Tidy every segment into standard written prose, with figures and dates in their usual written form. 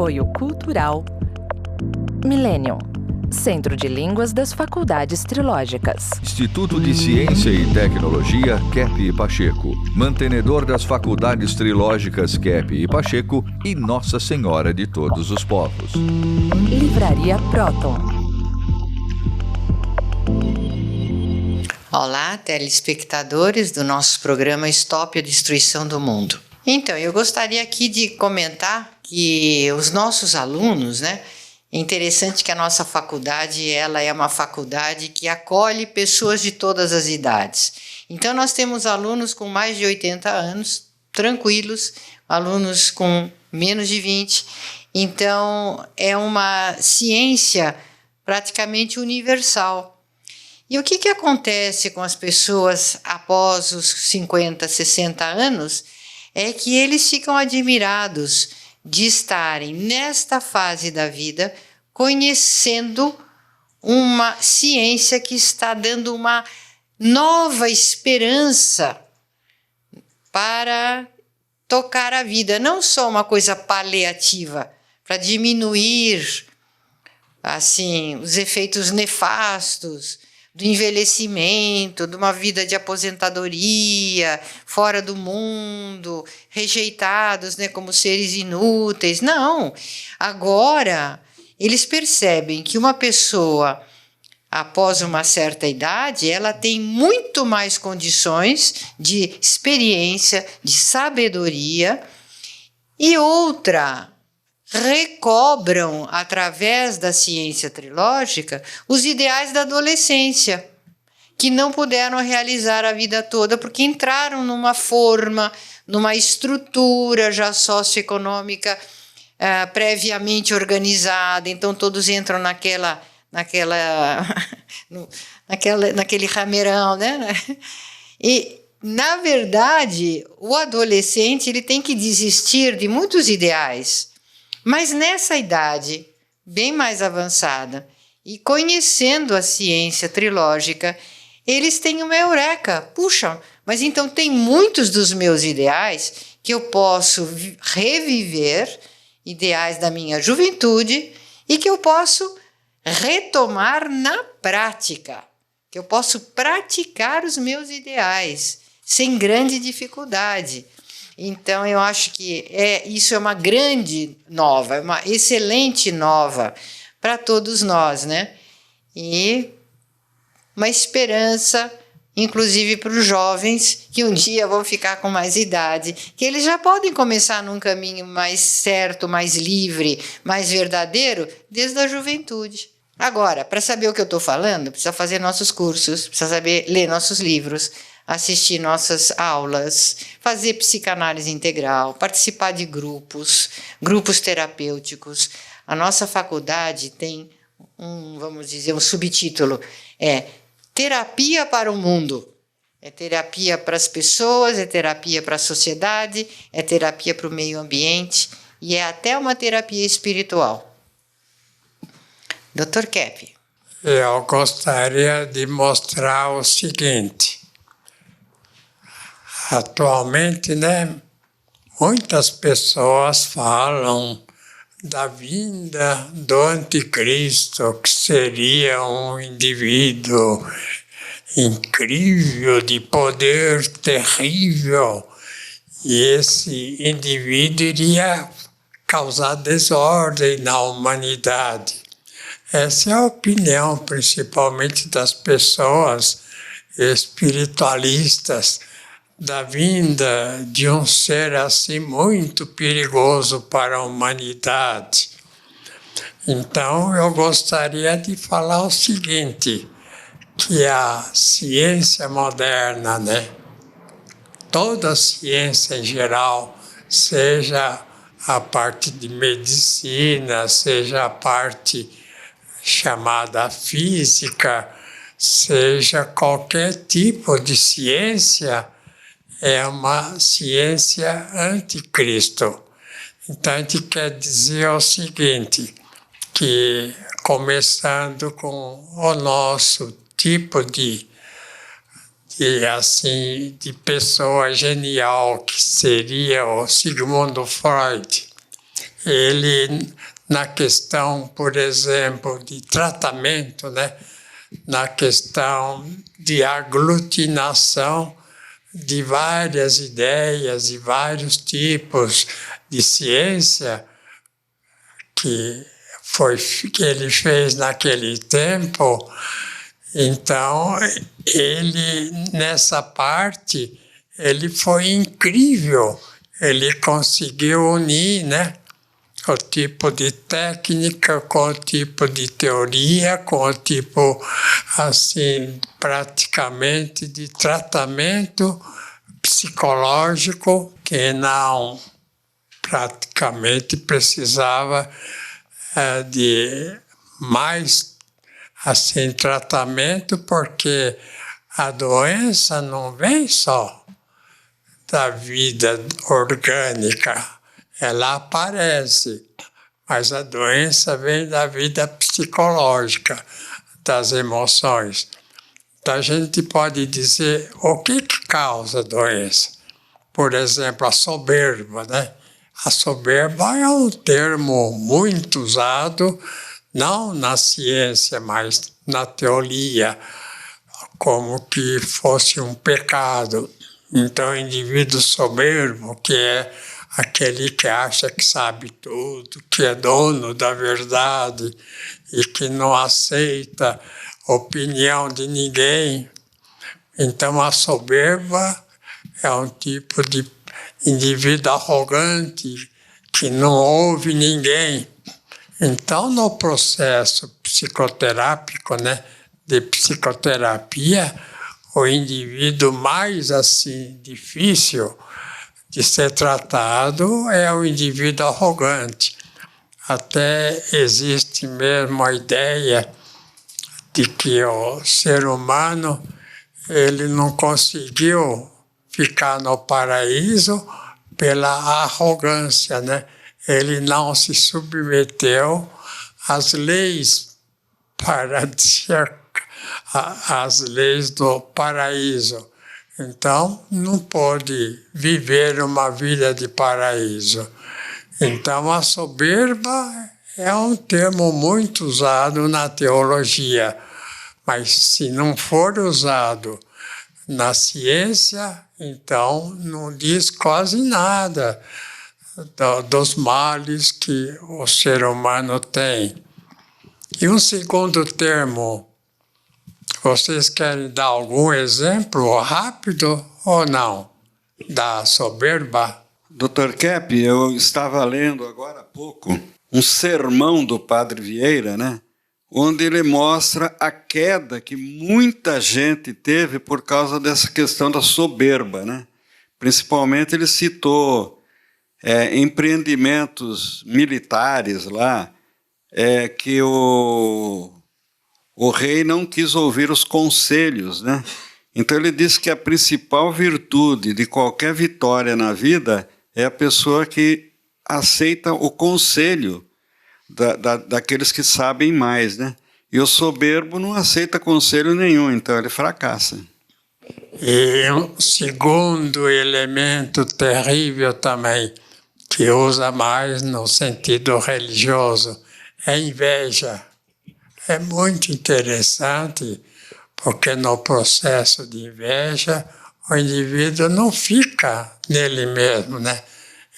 Apoio Cultural Millennium, Centro de Línguas das Faculdades Trilógicas. Instituto de Ciência e Tecnologia Kepp e Pacheco, mantenedor das Faculdades Trilógicas Kepp e Pacheco e Nossa Senhora de Todos os Povos. Livraria Próton. Olá, telespectadores do nosso programa Stop a Destruição do Mundo. Então, eu gostaria aqui de comentar que os nossos alunos, é interessante que a nossa faculdade, ela é uma faculdade que acolhe pessoas de todas as idades. Então, nós temos alunos com mais de 80 anos, tranquilos, alunos com menos de 20. Então, é uma ciência praticamente universal. E o que acontece com as pessoas após os 50, 60 anos é que eles ficam admirados de estarem nesta fase da vida conhecendo uma ciência que está dando uma nova esperança para tocar a vida, não só uma coisa paliativa, para diminuir assim os efeitos nefastos do envelhecimento, de uma vida de aposentadoria, fora do mundo, rejeitados, como seres inúteis. Não, agora eles percebem que uma pessoa, após uma certa idade, ela tem muito mais condições de experiência, de sabedoria, e outra, recobram, através da ciência trilógica, os ideais da adolescência, que não puderam realizar a vida toda, porque entraram numa forma, numa estrutura já socioeconômica previamente organizada, então todos entram naquele rameirão, E, na verdade, o adolescente ele tem que desistir de muitos ideais. Mas nessa idade, bem mais avançada, e conhecendo a ciência trilógica, eles têm uma eureka. Puxa, mas então tem muitos dos meus ideais que eu posso reviver, ideais da minha juventude, e que eu posso retomar na prática, que eu posso praticar os meus ideais sem grande dificuldade. Então, eu acho que isso é uma grande nova, é uma excelente nova para todos nós, E uma esperança, inclusive para os jovens, que um dia vão ficar com mais idade, que eles já podem começar num caminho mais certo, mais livre, mais verdadeiro, desde a juventude. Agora, para saber o que eu estou falando, precisa fazer nossos cursos, precisa saber ler nossos livros, assistir nossas aulas, fazer psicanálise integral, participar de grupos terapêuticos. A nossa faculdade tem vamos dizer, um subtítulo, Terapia para o Mundo. É terapia para as pessoas, é terapia para a sociedade, é terapia para o meio ambiente e é até uma terapia espiritual. Dr. Kepp. Eu gostaria de mostrar o seguinte. Atualmente, muitas pessoas falam da vinda do anticristo, que seria um indivíduo incrível, de poder terrível, e esse indivíduo iria causar desordem na humanidade. Essa é a opinião, principalmente das pessoas espiritualistas, da vinda de um ser assim muito perigoso para a humanidade. Então, eu gostaria de falar o seguinte, que a ciência moderna, toda a ciência em geral, seja a parte de medicina, seja a parte chamada física, seja qualquer tipo de ciência, é uma ciência anticristo. Então, a gente quer dizer o seguinte, que começando com o nosso tipo de pessoa genial, que seria o Sigmund Freud, ele, na questão, por exemplo, de tratamento, né? Na questão de aglutinação de várias ideias, de vários tipos de ciência que ele fez naquele tempo. Então, ele, nessa parte, ele foi incrível. Ele conseguiu unir, né, o tipo de técnica com o tipo de teoria, com o tipo, assim, praticamente de tratamento psicológico, que não praticamente precisava de mais, assim, tratamento, porque a doença não vem só da vida orgânica, ela aparece, mas a doença vem da vida psicológica, das emoções. Então a gente pode dizer o que causa a doença. Por exemplo, a soberba, né? A soberba é um termo muito usado, não na ciência, mas na teoria, como que fosse um pecado. Então, o indivíduo soberbo, que é aquele que acha que sabe tudo, que é dono da verdade e que não aceita opinião de ninguém. Então, a soberba é um tipo de indivíduo arrogante que não ouve ninguém. Então, no processo psicoterápico, né, de psicoterapia, o indivíduo mais assim difícil de ser tratado é o indivíduo arrogante. Até existe mesmo a ideia de que o ser humano ele não conseguiu ficar no paraíso pela arrogância, né? Ele não se submeteu às leis paradisíacas, às leis do paraíso. Então, não pode viver uma vida de paraíso. Então, a soberba é um termo muito usado na teologia, mas se não for usado na ciência, então não diz quase nada dos males que o ser humano tem. E um segundo termo, vocês querem dar algum exemplo rápido ou não da soberba? Dr. Kepp, eu estava lendo agora há pouco um sermão do Padre Vieira, né, onde ele mostra a queda que muita gente teve por causa dessa questão da soberba, né? Principalmente ele citou empreendimentos militares lá, que o rei não quis ouvir os conselhos, né? Então ele disse que a principal virtude de qualquer vitória na vida é a pessoa que aceita o conselho daqueles que sabem mais, né? E o soberbo não aceita conselho nenhum, então ele fracassa. E um segundo elemento terrível também, que usa mais no sentido religioso, é a inveja. É muito interessante, porque no processo de inveja, o indivíduo não fica nele mesmo, né?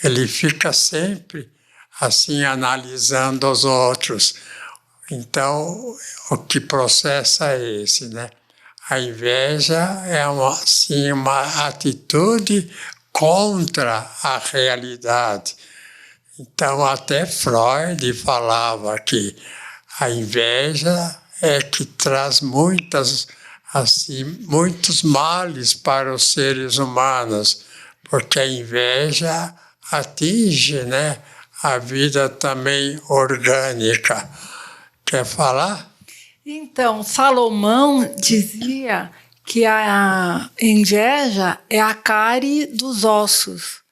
Ele fica sempre assim analisando os outros. Então, o que processa é esse, né? A inveja é uma atitude contra a realidade. Então, até Freud falava que a inveja é que traz muitos males para os seres humanos, porque a inveja atinge, né, a vida também orgânica. Quer falar? Então, Salomão dizia que a inveja é a cárie dos ossos.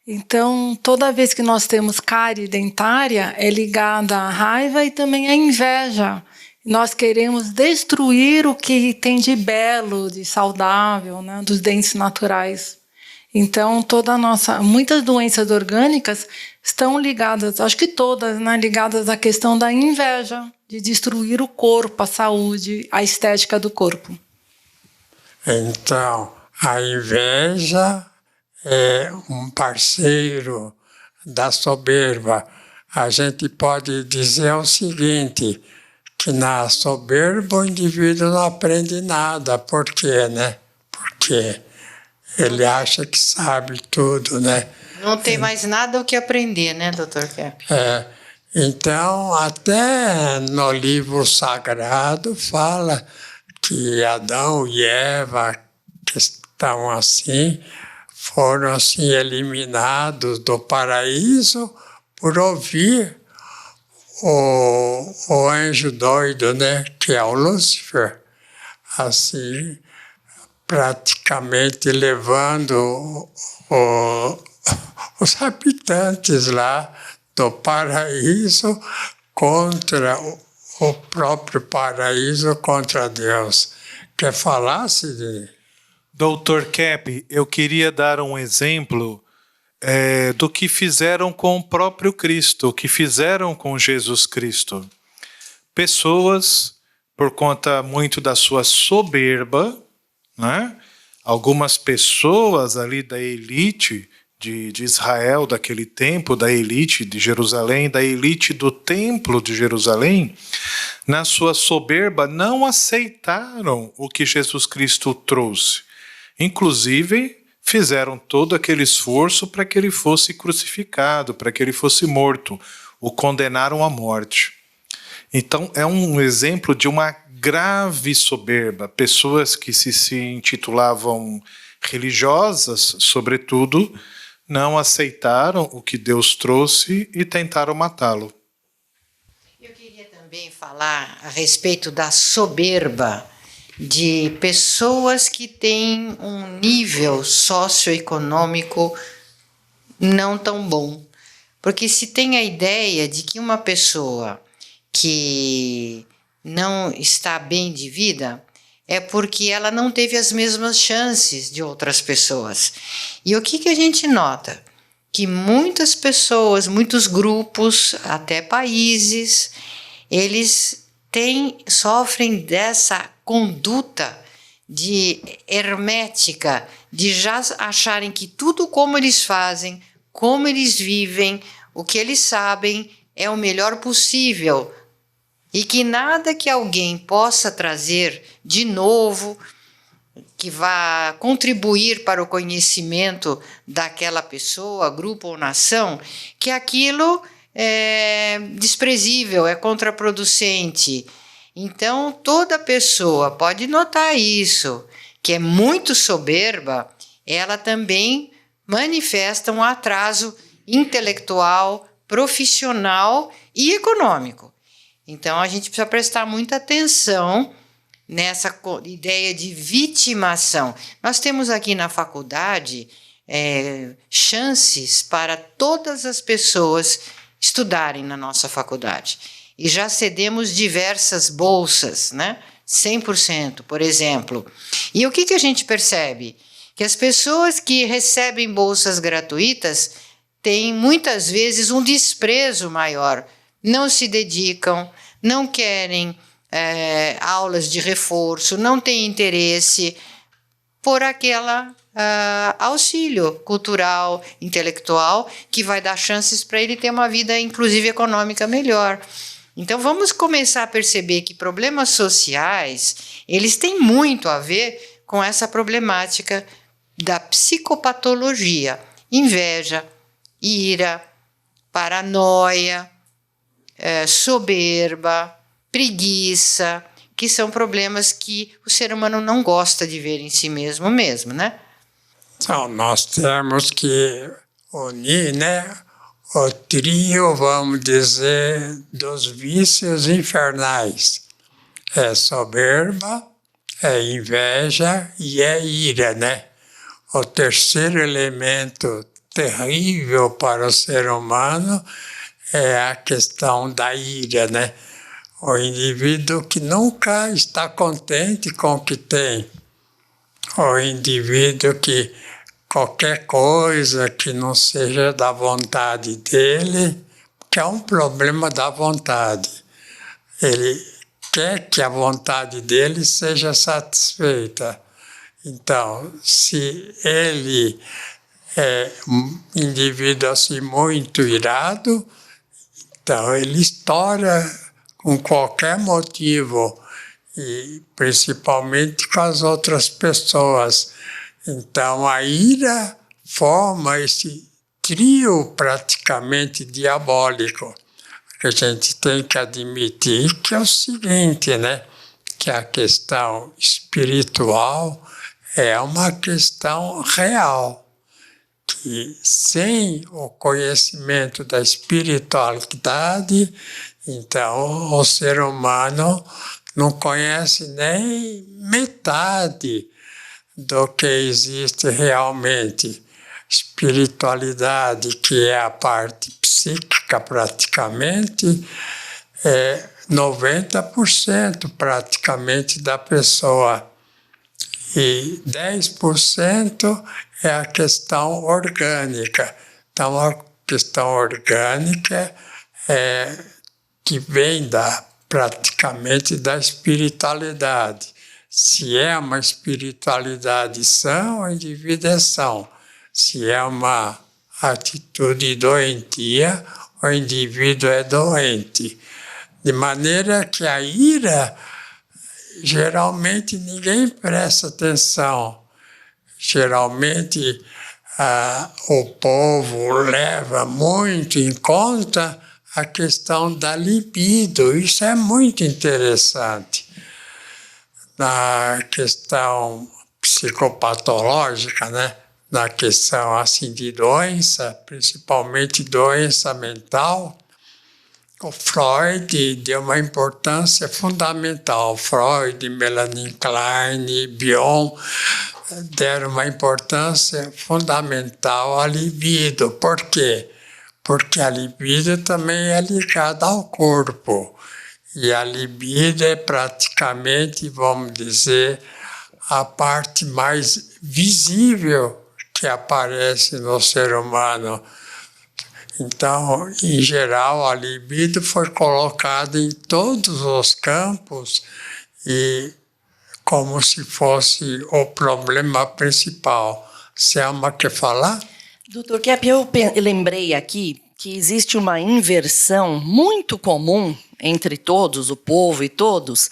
Então, toda vez que nós temos cárie dentária, é ligada à raiva e também à inveja. Nós queremos destruir o que tem de belo, de saudável, né, dos dentes naturais. Então, muitas doenças orgânicas estão ligadas, acho que todas, né, ligadas à questão da inveja, de destruir o corpo, a saúde, a estética do corpo. Então, a inveja é um parceiro da soberba. A gente pode dizer o seguinte, que na soberba o indivíduo não aprende nada. Por quê, né? Porque ele acha que sabe tudo, né? Não tem mais nada o que aprender, né, Dr. Kepp? Então, até no livro sagrado fala que Adão e Eva, que estão assim, foram assim eliminados do paraíso por ouvir o anjo doido, né, que é o Lúcifer, assim, praticamente levando os habitantes lá do paraíso contra o próprio paraíso, contra Deus. Quer falar, Sidney? Dr. Kepp, eu queria dar um exemplo do que fizeram com o próprio Cristo, o que fizeram com Jesus Cristo. Pessoas, por conta muito da sua soberba, né? Algumas pessoas ali da elite de Israel daquele tempo, da elite de Jerusalém, da elite do templo de Jerusalém, na sua soberba não aceitaram o que Jesus Cristo trouxe. Inclusive, fizeram todo aquele esforço para que ele fosse crucificado, para que ele fosse morto, o condenaram à morte. Então, é um exemplo de uma grave soberba. Pessoas que se intitulavam religiosas, sobretudo, não aceitaram o que Deus trouxe e tentaram matá-lo. Eu queria também falar a respeito da soberba de pessoas que têm um nível socioeconômico não tão bom. Porque se tem a ideia de que uma pessoa que não está bem de vida é porque ela não teve as mesmas chances de outras pessoas. E o que a gente nota? Que muitas pessoas, muitos grupos, até países, eles sofrem dessa conduta hermética, de já acharem que tudo como eles fazem, como eles vivem, o que eles sabem é o melhor possível. E que nada que alguém possa trazer de novo, que vá contribuir para o conhecimento daquela pessoa, grupo ou nação, que aquilo é desprezível, é contraproducente. Então, toda pessoa pode notar isso, que é muito soberba, ela também manifesta um atraso intelectual, profissional e econômico. Então, a gente precisa prestar muita atenção nessa ideia de vitimação. Nós temos aqui na faculdade chances para todas as pessoas estudarem na nossa faculdade. E já cedemos diversas bolsas, né? 100%, por exemplo. E o que a gente percebe? Que as pessoas que recebem bolsas gratuitas têm muitas vezes um desprezo maior, não se dedicam, não querem aulas de reforço, não têm interesse por aquela auxílio cultural, intelectual, que vai dar chances para ele ter uma vida, inclusive econômica, melhor. Então, vamos começar a perceber que problemas sociais, eles têm muito a ver com essa problemática da psicopatologia, inveja, ira, paranoia, soberba, preguiça, que são problemas que o ser humano não gosta de ver em si mesmo, né? Então, nós temos que unir, né, o trio, vamos dizer, dos vícios infernais. É soberba, é inveja e é ira, né? O terceiro elemento terrível para o ser humano é a questão da ira, né? O indivíduo que nunca está contente com o que tem. O indivíduo que qualquer coisa que não seja da vontade dele, que é um problema da vontade. Ele quer que a vontade dele seja satisfeita. Então, se ele é um indivíduo assim muito irado, então ele estoura com qualquer motivo, e principalmente com as outras pessoas. Então a ira forma esse trio praticamente diabólico. Que a gente tem que admitir que é o seguinte, né? Que a questão espiritual é uma questão real, que sem o conhecimento da espiritualidade, então o ser humano não conhece nem metade do que existe realmente. Espiritualidade, que é a parte psíquica praticamente, é 90% praticamente da pessoa. E 10% é a questão orgânica. Então, a questão orgânica é que vem praticamente da espiritualidade. Se é uma espiritualidade sã, o indivíduo é são. Se é uma atitude doentia, o indivíduo é doente. De maneira que a ira, geralmente ninguém presta atenção. Geralmente o povo leva muito em conta a questão da libido. Isso é muito interessante. Na questão psicopatológica, né? Na questão assim de doença, principalmente doença mental, o Freud deu uma importância fundamental. Freud, Melanie Klein, Bion deram uma importância fundamental à libido. Por quê? Porque a libido também é ligada ao corpo. E a libido é praticamente, vamos dizer, a parte mais visível que aparece no ser humano. Então, em geral, a libido foi colocada em todos os campos e como se fosse o problema principal. Selma, quer falar? Doutor Kepp, eu lembrei aqui que existe uma inversão muito comum entre todos, o povo e todos,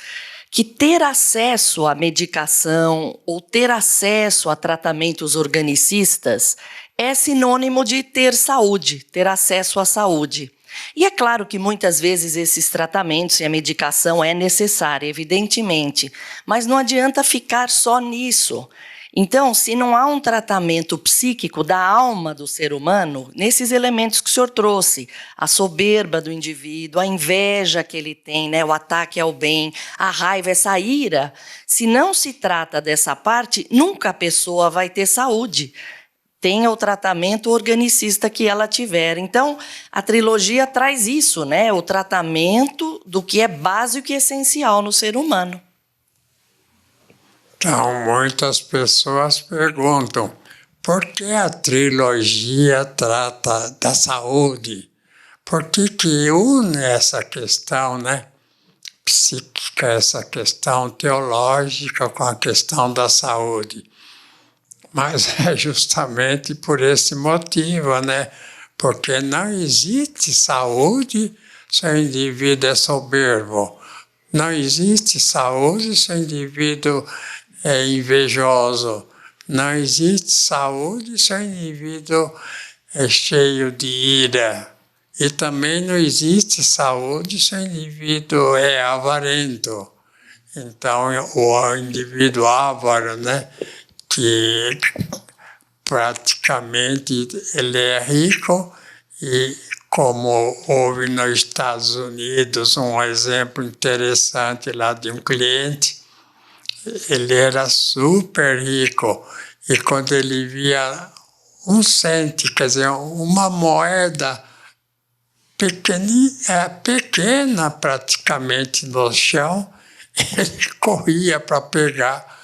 que ter acesso à medicação ou ter acesso a tratamentos organicistas é sinônimo de ter saúde, ter acesso à saúde. E é claro que muitas vezes esses tratamentos e a medicação é necessária, evidentemente, mas não adianta ficar só nisso. Então, se não há um tratamento psíquico da alma do ser humano, nesses elementos que o senhor trouxe, a soberba do indivíduo, a inveja que ele tem, né, o ataque ao bem, a raiva, essa ira, se não se trata dessa parte, nunca a pessoa vai ter saúde. Tenha o tratamento organicista que ela tiver. Então, a trilogia traz isso, né, o tratamento do que é básico e essencial no ser humano. Então, muitas pessoas perguntam por que a trilogia trata da saúde? Por que une essa questão, né, psíquica, essa questão teológica com a questão da saúde? Mas é justamente por esse motivo, né? Porque não existe saúde se o indivíduo é soberbo. Não existe saúde se o indivíduo é invejoso. Não existe saúde se o indivíduo é cheio de ira. E também não existe saúde se o indivíduo é avarento. Então, o indivíduo avaro, né, que praticamente ele é rico e, como houve nos Estados Unidos um exemplo interessante lá de um cliente, ele era super rico e quando ele via um cento, quer dizer, uma moeda pequena praticamente no chão, ele corria para pegar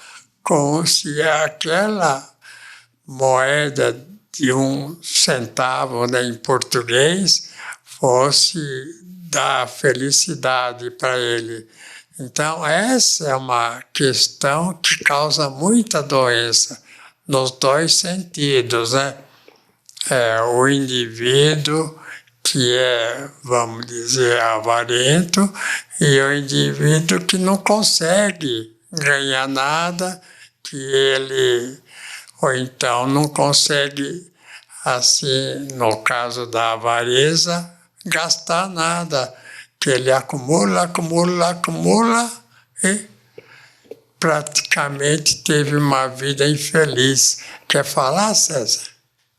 como se aquela moeda de 1 centavo, né, em português, fosse dar felicidade para ele. Então, essa é uma questão que causa muita doença, nos dois sentidos, né? O indivíduo que é, vamos dizer, avarento, e o indivíduo que não consegue ganhar nada, que ele, ou então não consegue, assim, no caso da avareza, gastar nada, que ele acumula e praticamente teve uma vida infeliz. Quer falar, César?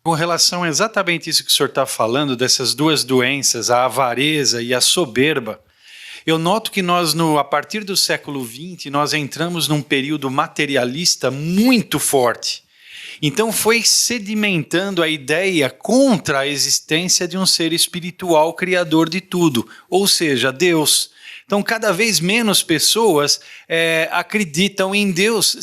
Com relação a exatamente isso que o senhor está falando, dessas duas doenças, a avareza e a soberba, eu noto que nós, a partir do século XX, nós entramos num período materialista muito forte. Então foi sedimentando a ideia contra a existência de um ser espiritual criador de tudo, ou seja, Deus. Então cada vez menos pessoas acreditam em Deus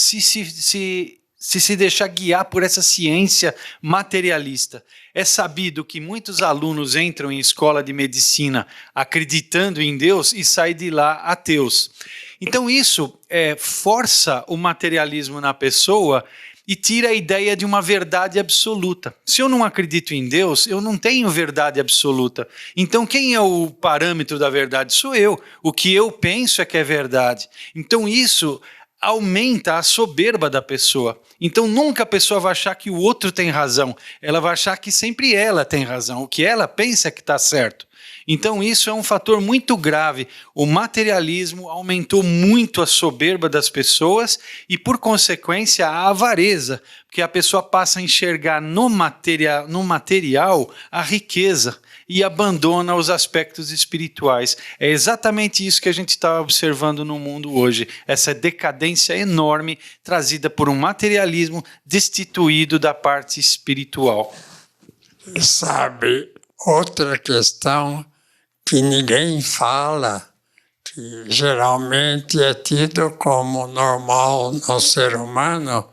se deixar guiar por essa ciência materialista. É sabido que muitos alunos entram em escola de medicina acreditando em Deus e saem de lá ateus. Então isso força o materialismo na pessoa e tira a ideia de uma verdade absoluta. Se eu não acredito em Deus, eu não tenho verdade absoluta. Então quem é o parâmetro da verdade? Sou eu. O que eu penso é que é verdade. Então isso aumenta a soberba da pessoa. Então nunca a pessoa vai achar que o outro tem razão. Ela vai achar que sempre ela tem razão. O que ela pensa é que está certo. Então isso é um fator muito grave. O materialismo aumentou muito a soberba das pessoas e, por consequência, a avareza, porque a pessoa passa a enxergar no material a riqueza e abandona os aspectos espirituais. É exatamente isso que a gente está observando no mundo hoje, essa decadência enorme trazida por um materialismo destituído da parte espiritual. Sabe, outra questão que ninguém fala, que geralmente é tido como normal no ser humano,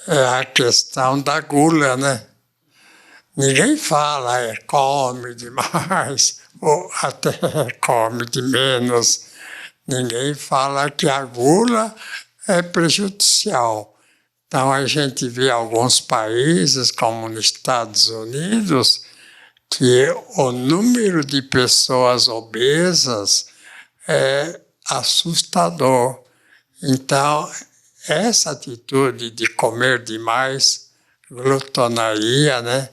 é a questão da gula, né? Ninguém fala, come demais, ou até come de menos. Ninguém fala que a gula é prejudicial. Então a gente vê alguns países, como nos Estados Unidos, que o número de pessoas obesas é assustador. Então, essa atitude de comer demais, glutonaria, né,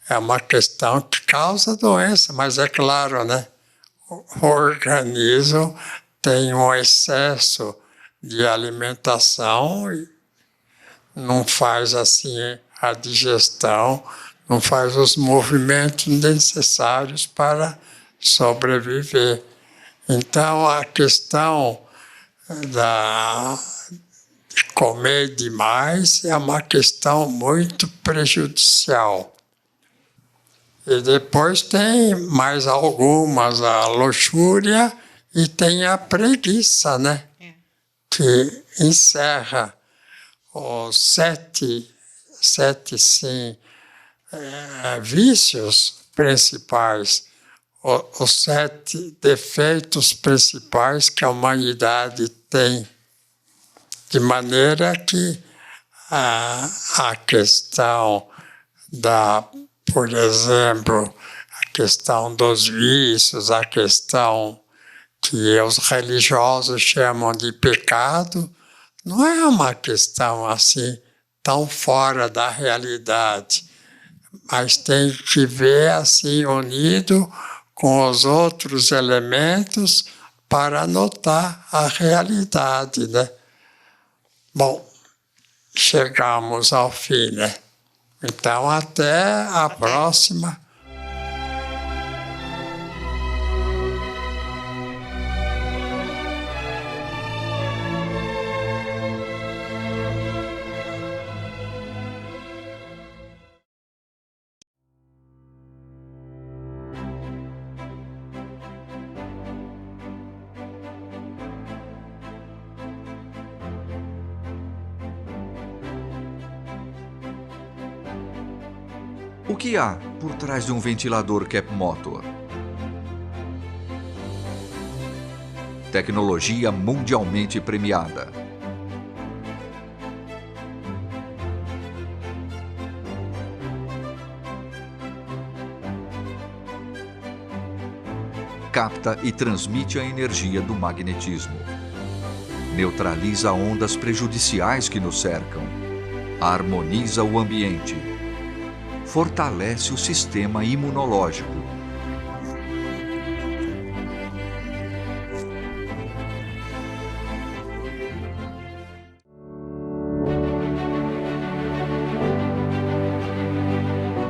é uma questão que causa doença, mas é claro, né, o organismo tem um excesso de alimentação e não faz assim a digestão, não faz os movimentos necessários para sobreviver. Então, a questão de comer demais é uma questão muito prejudicial. E depois tem mais algumas, a luxúria e tem a preguiça, né? Que encerra os sete sim, vícios principais, os 7 defeitos principais que a humanidade tem, de maneira que a questão por exemplo, a questão dos vícios, a questão que os religiosos chamam de pecado, não é uma questão assim tão fora da realidade, mas tem que ver assim unido com os outros elementos para notar a realidade, né? Bom, chegamos ao fim, né? Então, até a próxima. O que há por trás de um ventilador Cap Motor? Tecnologia mundialmente premiada. Capta e transmite a energia do magnetismo. Neutraliza ondas prejudiciais que nos cercam. Harmoniza o ambiente. Fortalece o sistema imunológico.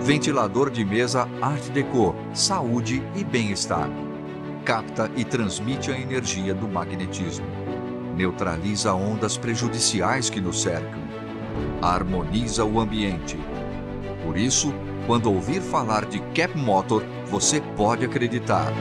Ventilador de mesa Art Deco, saúde e bem-estar. Capta e transmite a energia do magnetismo. Neutraliza ondas prejudiciais que nos cercam. Harmoniza o ambiente. Por isso, quando ouvir falar de Cap Motor, você pode acreditar.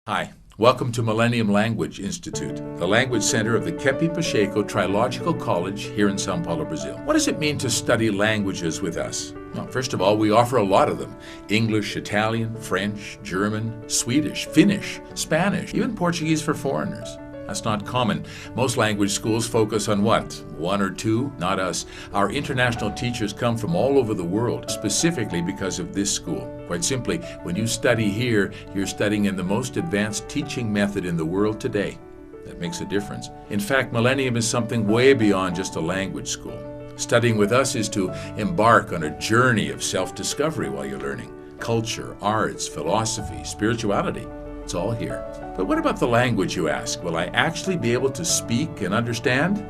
Hi, welcome to Millennium Language Institute, the language center of the Kepi Pacheco Trilogical College here in São Paulo, Brazil. What does it mean to study languages with us? Well, first of all, we offer a lot of them. English, Italian, French, German, Swedish, Finnish, Spanish, even Portuguese for foreigners. That's not common. Most language schools focus on what? One or two? Not us. Our international teachers come from all over the world, specifically because of this school. Quite simply, when you study here, you're studying in the most advanced teaching method in the world today. That makes a difference. In fact, Millennium is something way beyond just a language school. Studying with us is to embark on a journey of self-discovery while you're learning. Culture, arts, philosophy, spirituality. It's all here. But what about the language, you ask? Will I actually be able to speak and understand?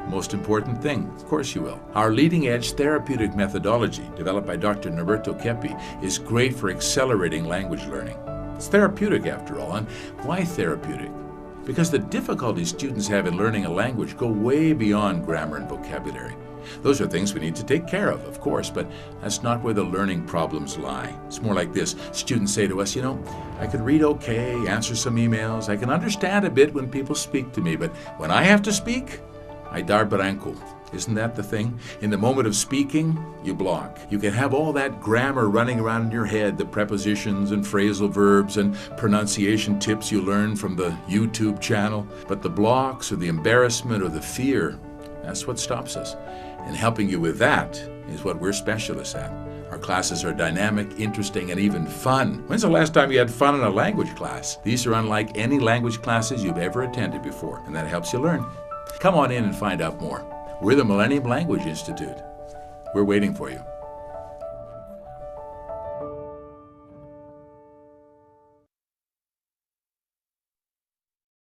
Most important thing, of course you will. Our leading-edge therapeutic methodology, developed by Dr. Norberto Kepi, is great for accelerating language learning. It's therapeutic, after all, and why therapeutic? Because the difficulties students have in learning a language go way beyond grammar and vocabulary. Those are things we need to take care of course, but that's not where the learning problems lie. It's more like this. Students say to us, I could read okay, answer some emails, I can understand a bit when people speak to me, but when I have to speak, I dar branco. Isn't that the thing? In the moment of speaking, you block. You can have all that grammar running around in your head, the prepositions and phrasal verbs and pronunciation tips you learn from the YouTube channel, but the blocks or the embarrassment or the fear, that's what stops us. And helping you with that is what we're specialists at. Our classes are dynamic, interesting, and even fun. When's the last time you had fun in a language class? These are unlike any language classes you've ever attended before, and that helps you learn. Come on in and find out more. We're the Millennium Language Institute. We're waiting for you.